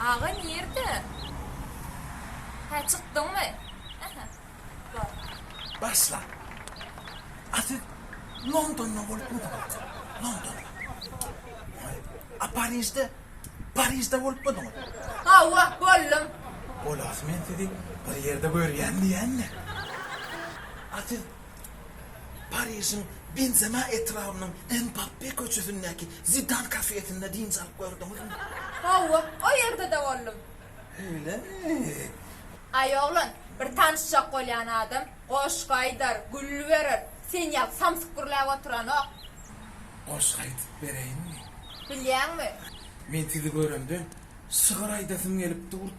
Ağa nerede? Ha çıktın mı? Başla. Artık London'da olup mu? London. Paris'te olup mu? Hava bollum. Olas men seni bir yerde görýän diýänler. Artık Paris'in Benzema etrafının Mbappé köçüsündeki Zidane kafesinde dinç alıp gördüm. Hava o yerde de bollum. Öyle mi? Ay oğlum, bir tanışacak bolyan adam, qoş gaydar, gül verir, sen yap samsıkırlap oturan o. Hoş aytıp bereyim mi? Bilýän mi? Men sizi görende sığır aydasım gelip durdu.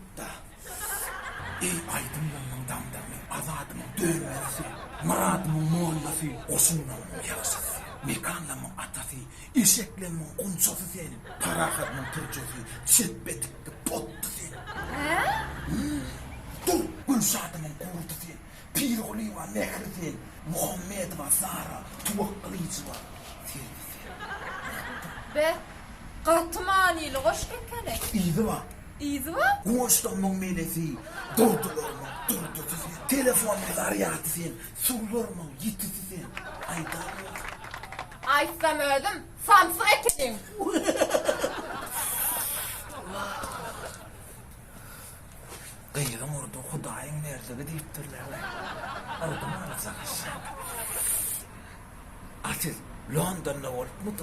Ey aydımlanın damdamı, azadımın dönmesi, muradımın mollası, osunlamın yaksası, mekanlamın atası, eşeklemın kunçası senin, parahatımın tırcası, çetbetikli pottu senin. He? Dur, Gülşadımın kurdu sen, Piroli var Mehri sen, Muhammed var Zara, Tuvaklıcı var. Be, qatmaniyli qoş gekene. İyiydi var. İyizi var? Koğuştanmın melesi, durdular mı, durdu sen, telefonla arayatı sen, sorular mı, gitti sen, ayda. Aysam ödüm, samsık ekedim. Kıyırım orada Hudayın nerede deyiptirler. Aradım arasakası. Artık London'da olup mu?